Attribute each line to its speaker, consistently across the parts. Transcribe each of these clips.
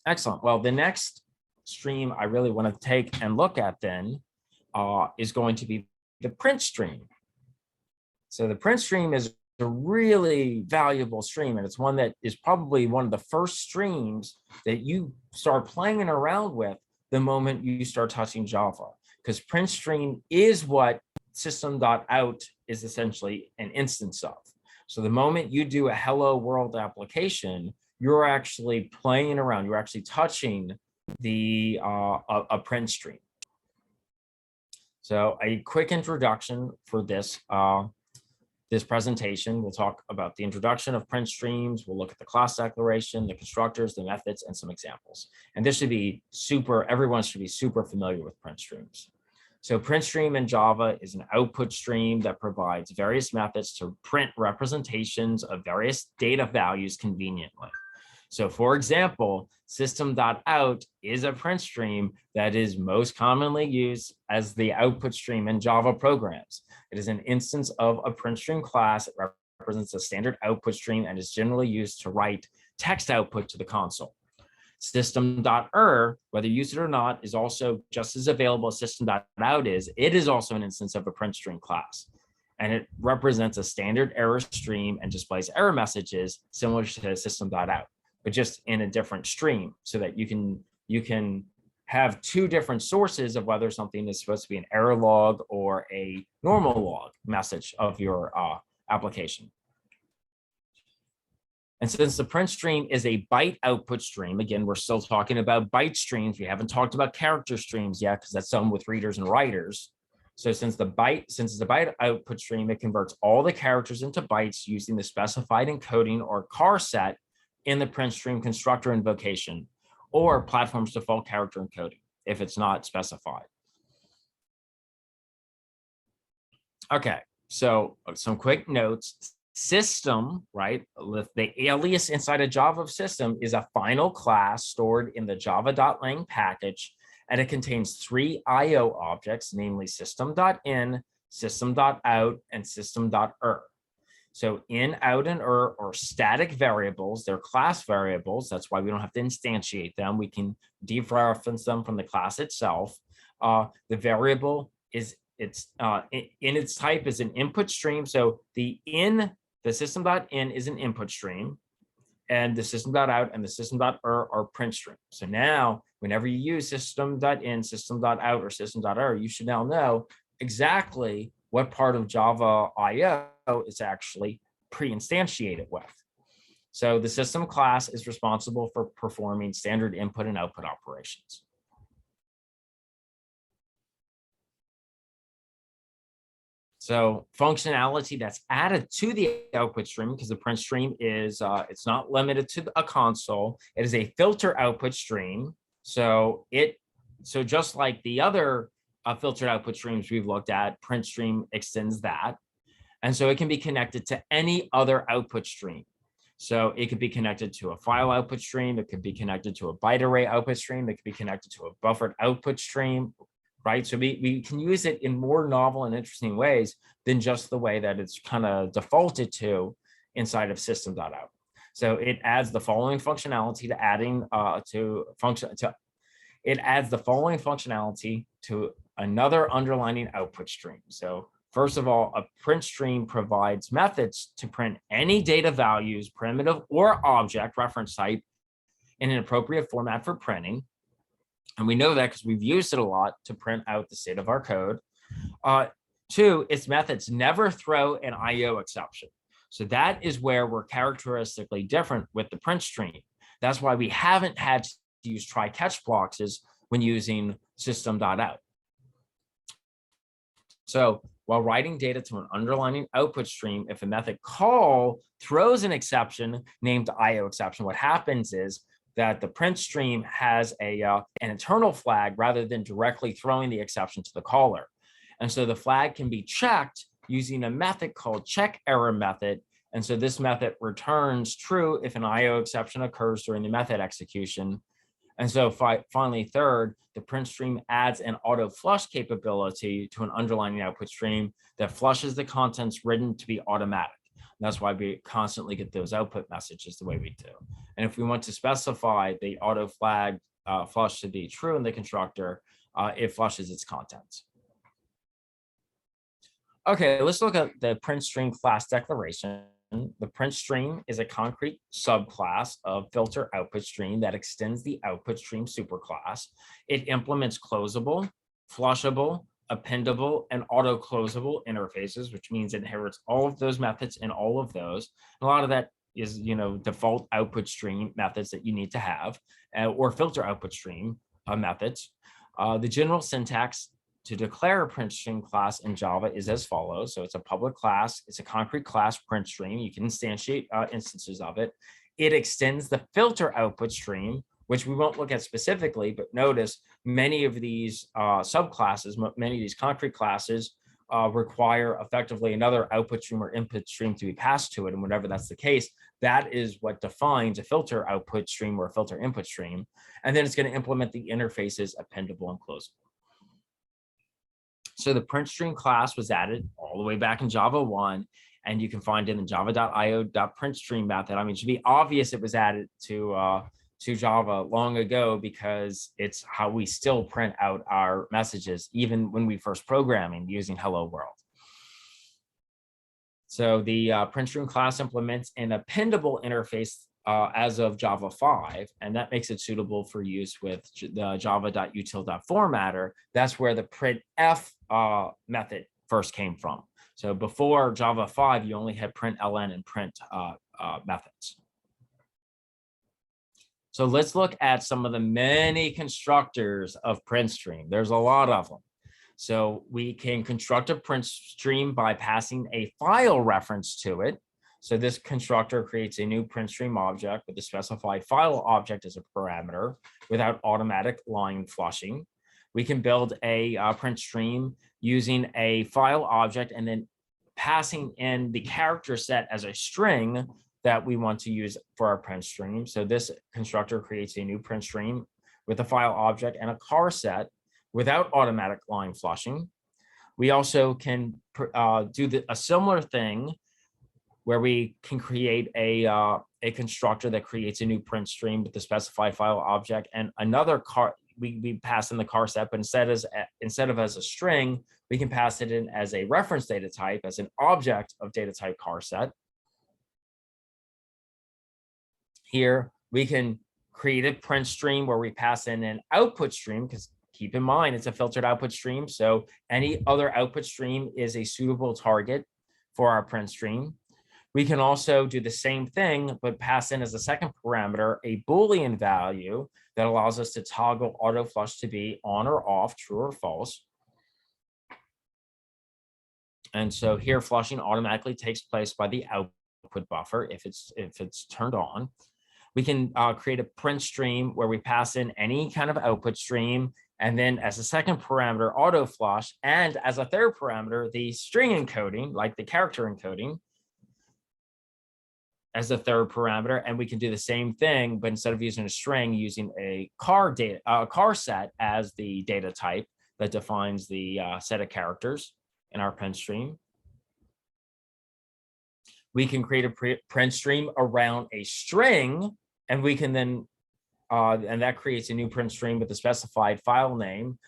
Speaker 1: Excellent. Well, the next stream I really want to take and look at then is going to be the print stream. So the print stream is a really valuable stream, and it's one that is probably one of the first streams that you start playing around with the moment you start touching Java, because print stream is what system.out is essentially an instance of. So the moment you do a hello world application, you're actually playing around, you're actually touching the a print stream. So a quick introduction for this presentation. We'll talk about the introduction of print streams. We'll look at the class declaration, the constructors, the methods, and some examples. And this should be everyone should be super familiar with print streams. So print stream in Java is an output stream that provides various methods to print representations of various data values conveniently. So for example, system.out is a print stream that is most commonly used as the output stream in Java programs. It is an instance of a print stream class. It represents a standard output stream and is generally used to write text output to the console. System.er, whether you use it or not, is also just as available as system.out is. It is also an instance of a print stream class, and it represents a standard error stream and displays error messages similar to system.out, but just in a different stream, so that you can have two different sources of whether something is supposed to be an error log or a normal log message of your application. And since the print stream is a byte output stream, again, we're still talking about byte streams. We haven't talked about character streams yet, because that's done with readers and writers. So since it's a byte output stream, it converts all the characters into bytes using the specified encoding or char set in the print stream constructor invocation, or platform's default character encoding if it's not specified. Okay, so some quick notes. System, right, with the alias inside a Java system, is a final class stored in the java.lang package, and it contains 3 IO objects, namely system.in, system.out, and system.er. So in, out, and are static variables. They're class variables. That's why we don't have to instantiate them. We can dereference them from the class itself. The variable is in its type is an input stream. So the system.in is an input stream, and the system.out and the system.er are print streams. So now, whenever you use system.in, system.out, or system.er, you should now know exactly what part of Java IO is actually pre-instantiated with. So the system class is responsible for performing standard input and output operations. So functionality that's added to the output stream, because the print stream is, it's not limited to a console. It is a filter output stream. So just like the other filtered output streams we've looked at, print stream extends that. And so it can be connected to any other output stream. So it could be connected to a file output stream. It could be connected to a byte array output stream. It could be connected to a buffered output stream, right? So we can use it in more novel and interesting ways than just the way that it's kind of defaulted to inside of system.out. So it adds the following functionality it adds the following functionality to another underlining output stream. So first of all, a print stream provides methods to print any data values, primitive or object reference type, in an appropriate format for printing. And we know that because we've used it a lot to print out the state of our code. 2, its methods never throw an IO exception. So that is where we're characteristically different with the print stream. That's why we haven't had to use try-catch boxes when using system.out. So while writing data to an underlining output stream, if a method call throws an exception named IO exception, what happens is that the print stream has an internal flag rather than directly throwing the exception to the caller. And so the flag can be checked using a method called check error method. And so this method returns true if an IO exception occurs during the method execution. And so finally, third, the print stream adds an auto flush capability to an underlining output stream that flushes the contents written to be automatic. That's why we constantly get those output messages the way we do. And if we want to specify the auto flag flush to be true in the constructor, it flushes its contents. Okay, let's look at the PrintStream class declaration. The PrintStream is a concrete subclass of filter output stream that extends the output stream superclass. It implements closable, flushable, appendable, and auto-closable interfaces, which means it inherits all of those methods and all of those. And a lot of that is, default output stream methods that you need to have, or filter output stream methods. The general syntax to declare a PrintStream class in Java is as follows. So it's a public class. It's a concrete class PrintStream. You can instantiate instances of it. It extends the filter output stream, which we won't look at specifically, but notice many of these subclasses, many of these concrete classes require effectively another output stream or input stream to be passed to it. And whenever that's the case, that is what defines a filter output stream or a filter input stream. And then it's going to implement the interfaces appendable and closable. So the PrintStream class was added all the way back in Java 1, and you can find it in the java.io.printstream method. I mean, it should be obvious it was added to Java long ago, because it's how we still print out our messages, even when we first programming using Hello World. So the PrintStream class implements an appendable interface as of Java 5, and that makes it suitable for use with the java.util.formatter. That's where the printf method first came from. So before Java 5, you only had println and print methods. So let's look at some of the many constructors of PrintStream. There's a lot of them. So we can construct a PrintStream by passing a file reference to it. So this constructor creates a new PrintStream object with the specified file object as a parameter without automatic line flushing. We can build a PrintStream using a file object and then passing in the character set as a string that we want to use for our PrintStream. So this constructor creates a new PrintStream with a file object and a char set without automatic line flushing. We also can do a similar thing where we can create a constructor that creates a new PrintStream with the specified file object and another char. We pass in the char set, but instead of as a string, we can pass it in as a reference data type, as an object of data type char set. Here we can create a PrintStream where we pass in an output stream, because keep in mind it's a filtered output stream, so any other output stream is a suitable target for our PrintStream. We can also do the same thing, but pass in as a second parameter a Boolean value that allows us to toggle auto flush to be on or off, true or false. And so here flushing automatically takes place by the output buffer if it's turned on. We can create a PrintStream where we pass in any kind of output stream, and then as a second parameter auto flush, and as a third parameter the string encoding, like the character encoding, as the third parameter. And we can do the same thing, but instead of using a string, using a char set as the data type that defines the set of characters in our PrintStream. We can create a PrintStream around a string, and we can then, and that creates a new PrintStream with the specified file name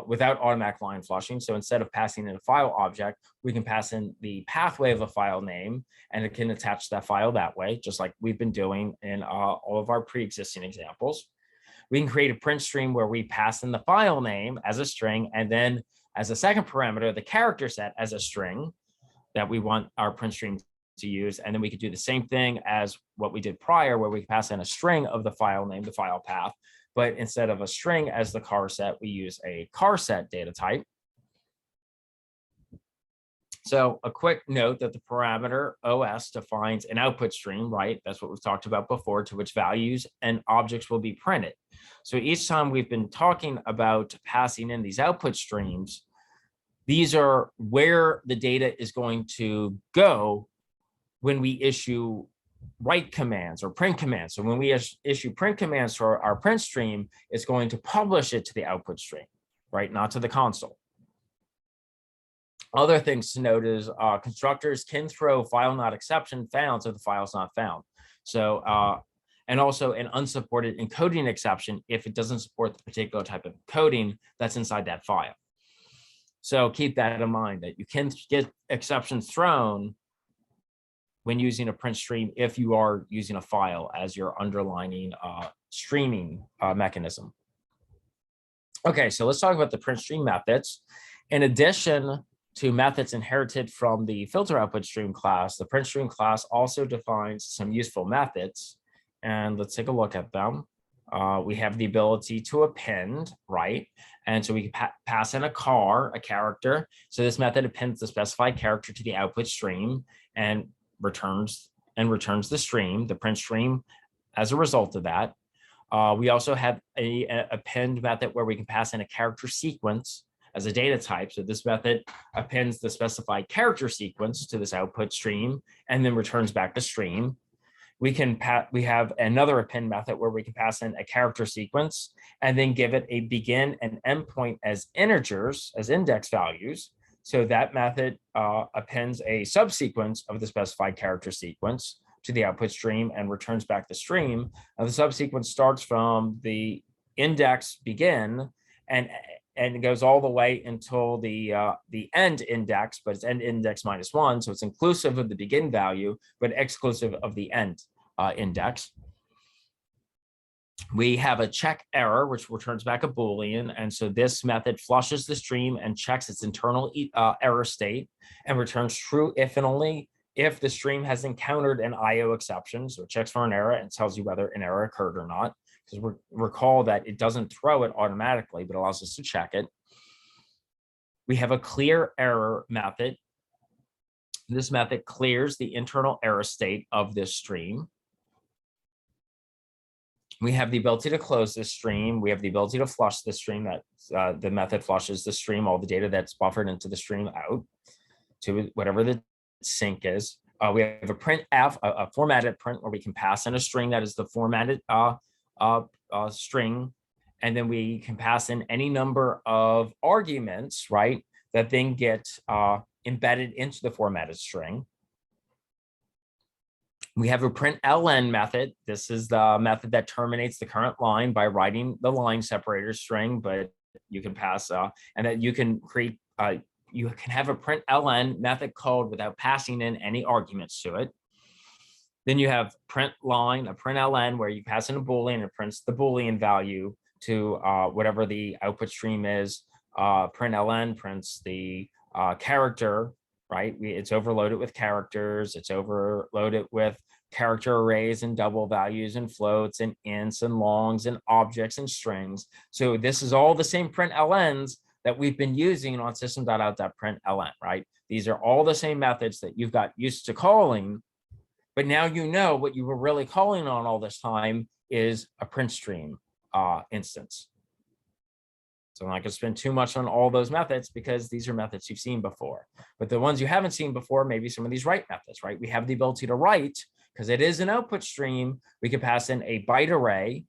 Speaker 1: without automatic line flushing. So instead of passing in a file object, we can pass in the pathway of a file name, and it can attach that file that way, just like we've been doing in all of our pre-existing examples. We can create a PrintStream where we pass in the file name as a string, and then as a second parameter, the character set as a string that we want our PrintStream to use. And then we could do the same thing as what we did prior, where we pass in a string of the file name, the file path, but instead of a string as the char set, we use a char set data type. So a quick note that the parameter OS defines an output stream, right? That's what we've talked about before, to which values and objects will be printed. So each time we've been talking about passing in these output streams, these are where the data is going to go when we issue write commands or print commands. So when we issue print commands for our PrintStream, it's going to publish it to the output stream, right? Not to the console. Other things to note is constructors can throw file not exception found, so the file is not found. So, and also an unsupported encoding exception if it doesn't support the particular type of encoding that's inside that file. So keep that in mind, that you can get exceptions thrown when using a print stream if you are using a file as your underlining streaming mechanism. Okay, so let's talk about the print stream methods. In addition to methods inherited from the filter output stream class, the print stream class also defines some useful methods. And let's take a look at them. We have the ability to append, right? And so we can pass in a character. So this method appends the specified character to the output stream and returns the stream, the print stream, as a result of that. We also have a append method where we can pass in a character sequence as a data type. So this method appends the specified character sequence to this output stream and then returns back the stream. We have another append method where we can pass in a character sequence and then give it a begin and end point as integers, as index values. So that method appends a subsequence of the specified character sequence to the output stream and returns back the stream. Now, the subsequence starts from the index begin and goes all the way until the end index, but it's end index -1. So it's inclusive of the begin value, but exclusive of the end index. We have a check error, which returns back a Boolean. And so this method flushes the stream and checks its internal error state and returns true if and only if the stream has encountered an IO exception. So it checks for an error and tells you whether an error occurred or not. Because recall that it doesn't throw it automatically, but allows us to check it. We have a clear error method. This method clears the internal error state of this stream. We have the ability to close this stream. We have the ability to flush the stream. That the method flushes the stream, all the data that's buffered into the stream out to whatever the sink is. We have a printf, a formatted print, where we can pass in a string that is the formatted string, and then we can pass in any number of arguments, right, that then get embedded into the formatted string. We have a println method. This is the method that terminates the current line by writing the line separator string, but you can pass and that you can create you can have a println method called without passing in any arguments to it. Then you have print line, a println, where you pass in a Boolean and it prints the Boolean value to whatever the output stream is. Println prints the character, right? It's overloaded with characters. It's overloaded with character arrays and double values and floats and ints and longs and objects and strings. So this is all the same printlns that we've been using on system.out.println, right? These are all the same methods that you've got used to calling, but now you know what you were really calling on all this time is a PrintStream instance. So I'm not going to spend too much on all those methods because these are methods you've seen before. But the ones you haven't seen before, maybe some of these write methods, right? We have the ability to write, because it is an output stream. We can pass in a byte array,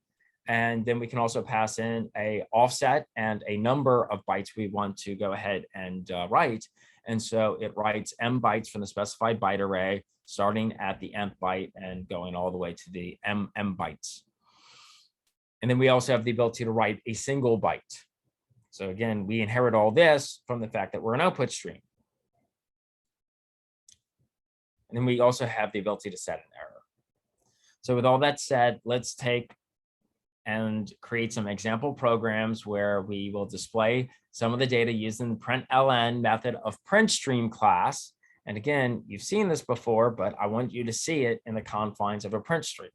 Speaker 1: and then we can also pass in a offset and a number of bytes we want to go ahead and write. And so it writes m bytes from the specified byte array, starting at the nth byte and going all the way to the m bytes. And then we also have the ability to write a single byte. So again, we inherit all this from the fact that we're an output stream. And then we also have the ability to set an error. So with all that said, let's take and create some example programs where we will display some of the data using the println method of PrintStream class. And again, you've seen this before, but I want you to see it in the confines of a print stream,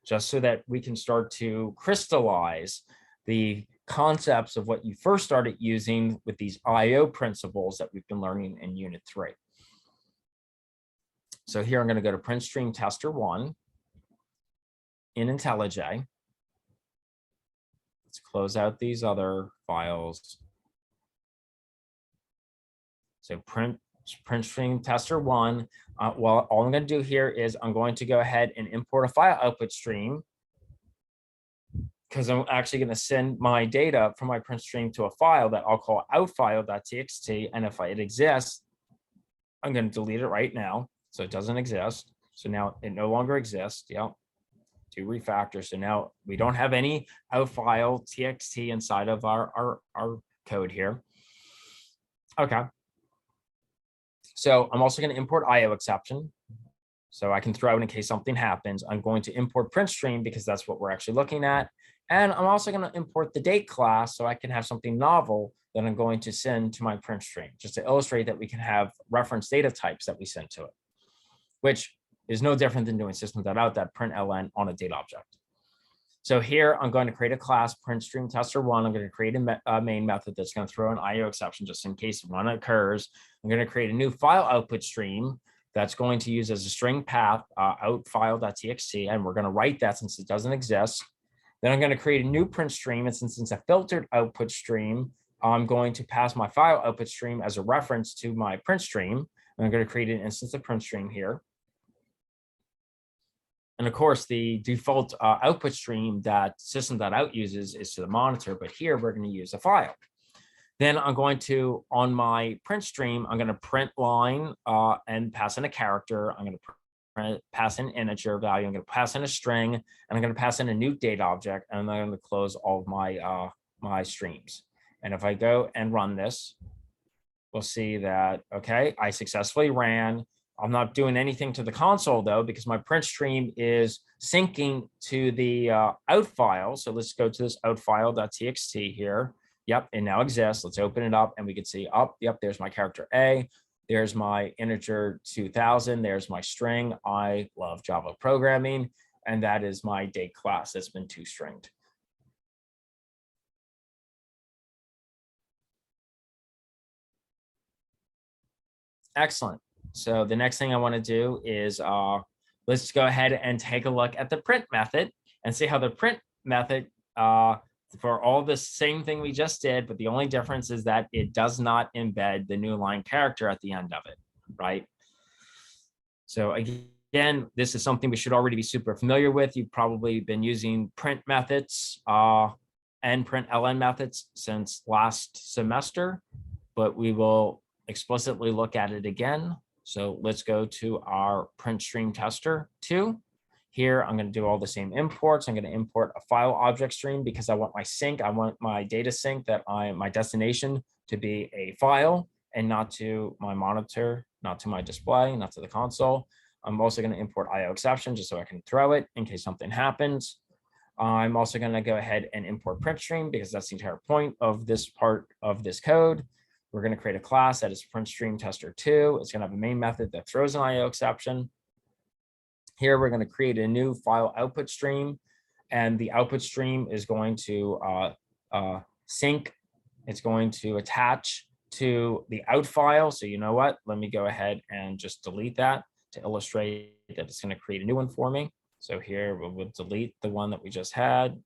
Speaker 1: just so that we can start to crystallize the concepts of what you first started using with these IO principles that we've been learning in Unit 3. So here I'm going to go to PrintStream Tester 1 in IntelliJ. Let's close out these other files. So PrintStream Tester 1. Well, all I'm going to do here is I'm going to go ahead and import a file output stream, because I'm actually going to send my data from my print stream to a file that I'll call outfile.txt. And if it exists, I'm going to delete it right now. So it doesn't exist. So now it no longer exists. Yep. Do refactor. So now we don't have any out file txt inside of our code here. Okay. So I'm also going to import IO exception. So I can throw it in case something happens. I'm going to import PrintStream because that's what we're actually looking at. And I'm also going to import the date class so I can have something novel that I'm going to send to my PrintStream, just to illustrate that we can have reference data types that we send to it, which is no different than doing system.out.println on a date object. So here I'm going to create a class PrintStream tester1. I'm going to create a main method that's going to throw an IO exception just in case one occurs. I'm going to create a new file output stream that's going to use as a string path out file.txt, and we're going to write that since it doesn't exist. Then I'm going to create a new print stream, and since it's a filtered output stream, I'm going to pass my file output stream as a reference to my print stream. And I'm going to create an instance of print stream here. And of course, the default output stream that system.out uses is to the monitor, but here we're going to use a file. Then I'm going to, on my print stream, I'm going to print line and pass in a character. I'm going to pass in an integer value. I'm going to pass in a string, and I'm going to pass in a new date object, and I'm going to close all of my my streams. And if I go and run this, we'll see that, okay, I successfully ran. I'm not doing anything to the console though, because my print stream is syncing to the out file. So let's go to this out file.txt here. Yep, it now exists. Let's open it up and we can see, yep, there's my character A. There's my integer 2000. There's my string. I love Java programming. And that is my date class that's been toStringed. Excellent. So the next thing I want to do is let's go ahead and take a look at the print method and see how the print method for all the same thing we just did, but the only difference is that it does not embed the new line character at the end of it, right? So again, this is something we should already be super familiar with. You've probably been using print methods and println methods since last semester, but we will explicitly look at it again. So let's go to our PrintStream tester 2. Here, I'm going to do all the same imports. I'm going to import a file object stream because I want my sync. I want my data sync that my destination to be a file and not to my monitor, not to my display, not to the console. I'm also going to import IO exception just so I can throw it in case something happens. I'm also going to go ahead and import PrintStream because that's the entire point of this part of this code. We're going to create a class that is PrintStream tester 2. It's going to have a main method that throws an IO exception. Here, we're going to create a new file output stream, and the output stream is going to sync. It's going to attach to the out file. So you know what? Let me go ahead and just delete that to illustrate that it's going to create a new one for me. So here we'll delete the one that we just had.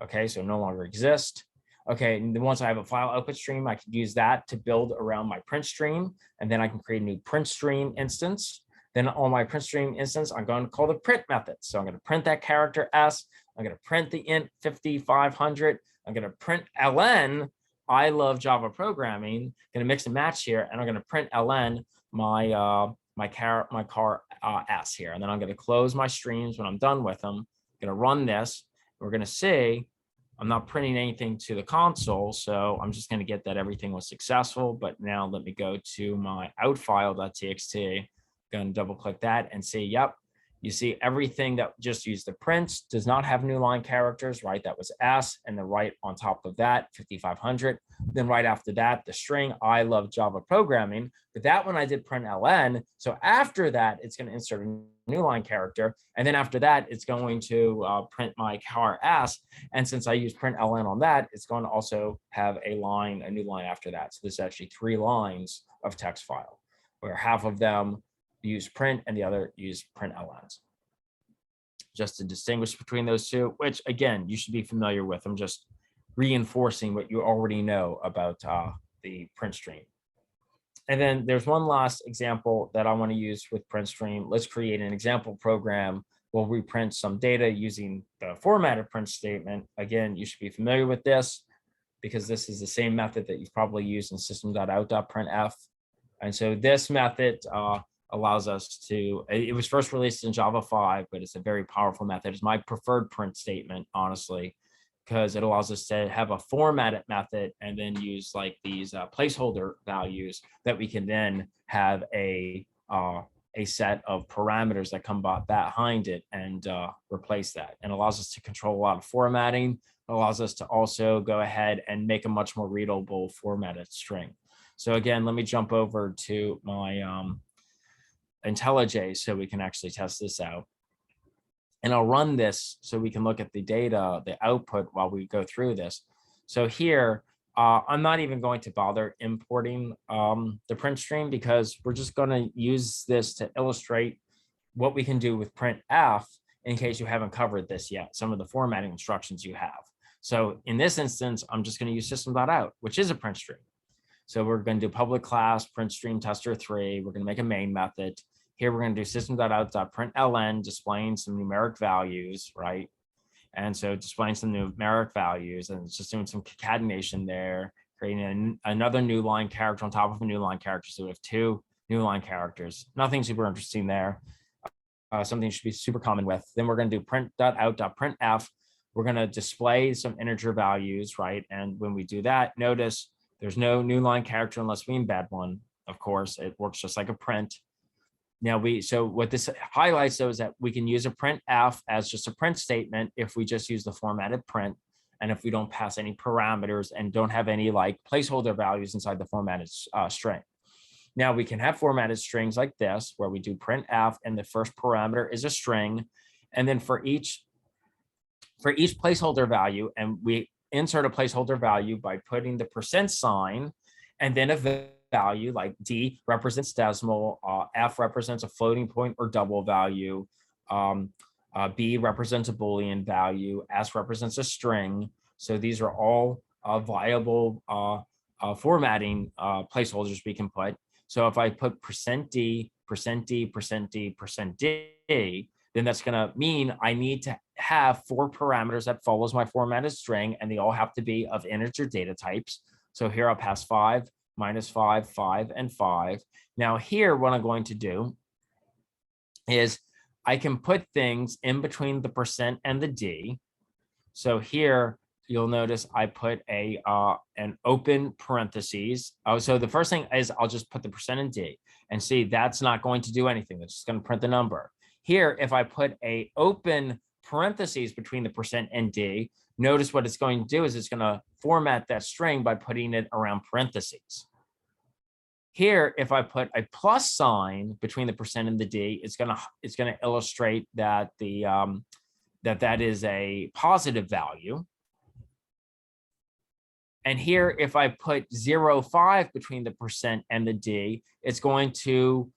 Speaker 1: Okay, so no longer exists. Okay, and then once I have a file output stream, I can use that to build around my print stream, and then I can create a new print stream instance. Then on my print stream instance, I'm going to call the print method. So I'm going to print that character S. I'm going to print the int 5500. I'm going to print ln. I love Java programming. I'm going to mix and match here, and I'm going to print ln my car S here, and then I'm going to close my streams when I'm done with them. I'm going to run this. We're going to see I'm not printing anything to the console, so I'm just going to get that everything was successful. But now let me go to my out file.txt. Going to double click that and see, yep, you see everything that just used the prints does not have new line characters, right? That was S, and then right on top of that, 5500. Then right after that, the string, I love Java programming, but that one I did print ln. So after that, it's going to insert a new line character. And then after that, it's going to print my car S. And since I use print ln on that, it's going to also have a new line after that. So there's actually 3 lines of text file, where half of them use print and the other use print lns. Just to distinguish between those two, which again, you should be familiar with. I'm just reinforcing what you already know about the print stream. And then there's one last example that I want to use with PrintStream. Let's create an example program where we print some data using the formatted print statement. Again, you should be familiar with this because this is the same method that you've probably used in system.out.printf. And so this method allows us to, it was first released in Java 5, but it's a very powerful method. It's my preferred print statement, honestly, because it allows us to have a formatted method and then use like these placeholder values that we can then have a set of parameters that come behind it and replace that. And allows us to control a lot of formatting. It allows us to also go ahead and make a much more readable formatted string. So again, let me jump over to my IntelliJ so we can actually test this out. And I'll run this so we can look at the data, the output while we go through this. So here, I'm not even going to bother importing the print stream because we're just going to use this to illustrate what we can do with printf in case you haven't covered this yet, some of the formatting instructions you have. So in this instance, I'm just going to use system.out, which is a print stream. So we're going to do public class PrintStream tester3. We're going to make a main method. Here we're going to do system.out.println, displaying some numeric values, right? And so displaying some numeric values, and it's just doing some concatenation there, creating another new line character on top of a new line character. So we have two new line characters. Nothing super interesting there. Something you should be super common with. Then we're going to do print.out.printf. We're going to display some integer values, right? And when we do that, notice there's no new line character unless we embed one. Of course, it works just like a print. Now so what this highlights though is that we can use a printf as just a print statement if we just use the formatted print, and if we don't pass any parameters and don't have any like placeholder values inside the formatted string. Now we can have formatted strings like this where we do printf and the first parameter is a string, and then for each placeholder value, and we insert a placeholder value by putting the % and then a value like D represents decimal, F represents a floating point or double value, B represents a Boolean value, S represents a string. So these are all viable formatting placeholders we can put. So if I put %D, %D, %D, %D, then that's going to mean I need to have 4 parameters that follows my formatted string, and they all have to be of integer data types. So here I'll pass 5, -5, 5, and 5. Now here, what I'm going to do is I can put things in between the % and the D. So here you'll notice I put an open parentheses. Oh, so the first thing is I'll just put the % in D, and see that's not going to do anything. It's just going to print the number. Here, if I put a open parentheses between the % and D, notice what it's going to do is it's going to format that string by putting it around parentheses. Here, if I put a plus sign between the % and the D, it's going to illustrate that that is a positive value. And here, if I put 0.5 between the % and the D, it's going to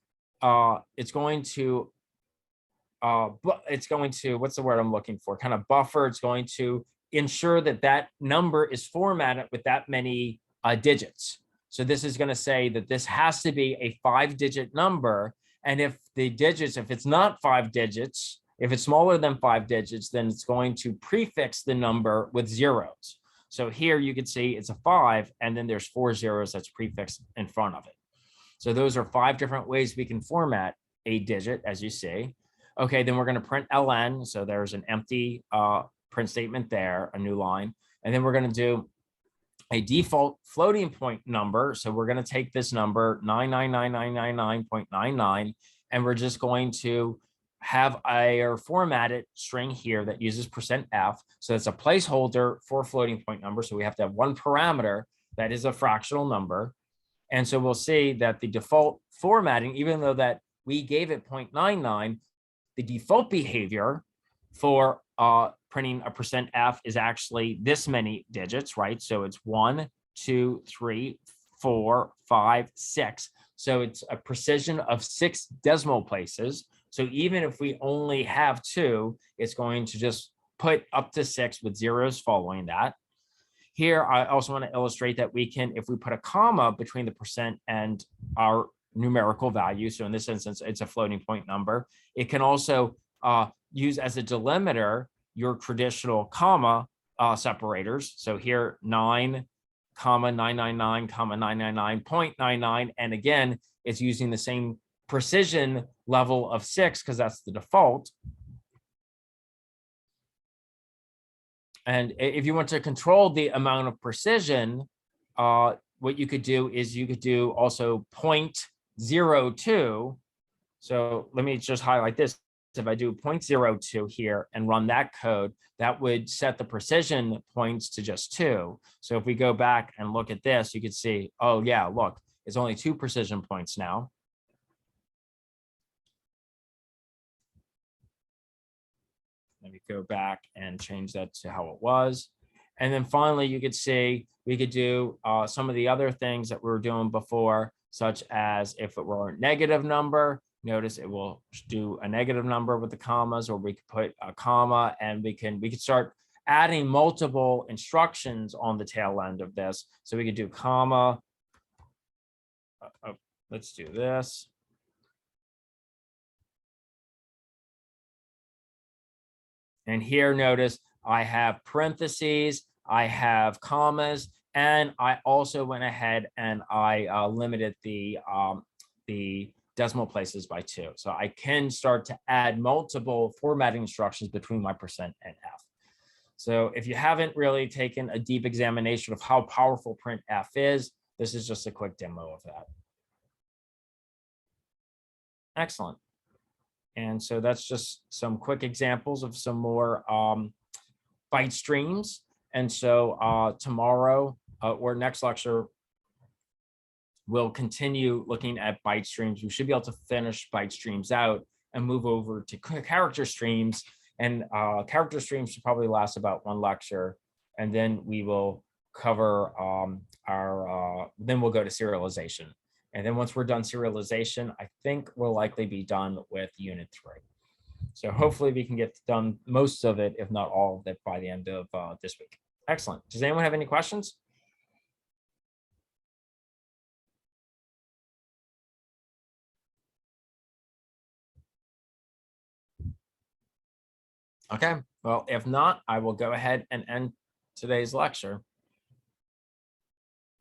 Speaker 1: what's the word I'm looking for? Kind of buffer. It's going to ensure that that number is formatted with that many digits. So this is going to say that this has to be a 5-digit number. And if the digits, if it's not 5 digits, if it's smaller than 5 digits, then it's going to prefix the number with zeros. So here you can see it's a 5, and then there's 4 zeros that's prefixed in front of it. So those are 5 different ways we can format a digit, as you see. Okay, then we're going to print ln. So there's an empty print statement there, a new line. And then we're going to do a default floating point number. So we're going to take this number 99999.99, and we're just going to have a formatted string here that uses %f. So it's a placeholder for floating point number. So we have to have one parameter that is a fractional number. And so we'll see that the default formatting, even though that we gave it 0.99, the default behavior for printing a %f is actually this many digits, right? So it's 1, 2, 3, 4, 5, 6. So it's a precision of 6 decimal places. So even if we only have 2, it's going to just put up to 6 with zeros following that. Here, I also want to illustrate that we can, if we put a comma between the % and our numerical value, so in this instance, it's a floating point number, it can also use as a delimiter your traditional comma separators. So here, 9, comma 999, comma 999.99. And again, it's using the same precision level of 6 because that's the default. And if you want to control the amount of precision, what you could do is you could do also 0.02. So let me just highlight this. If I do 0.02 here and run that code, that would set the precision points to just 2. So if we go back and look at this, you could see, oh yeah, look, it's only 2 precision points now. Let me go back and change that to how it was. And then finally, you could see we could do some of the other things that we were doing before, such as if it were a negative number, notice it will do a negative number with the commas, or we could put a comma, and we could start adding multiple instructions on the tail end of this. So we could do comma. Let's do this. And here, notice I have parentheses, I have commas, and I also went ahead and I limited the decimal places by 2. So I can start to add multiple formatting instructions between my percent and F. So if you haven't really taken a deep examination of how powerful printf is, this is just a quick demo of that. Excellent. And so that's just some quick examples of some more byte streams. And so tomorrow or next lecture, we'll continue looking at byte streams. We should be able to finish byte streams out and move over to character streams. And character streams should probably last about 1 lecture. And then we will cover then we'll go to serialization. And then once we're done serialization, I think we'll likely be done with Unit 3. So hopefully we can get done most of it, if not all of it, by the end of this week. Excellent. Does anyone have any questions? Okay, well, if not, I will go ahead and end today's lecture.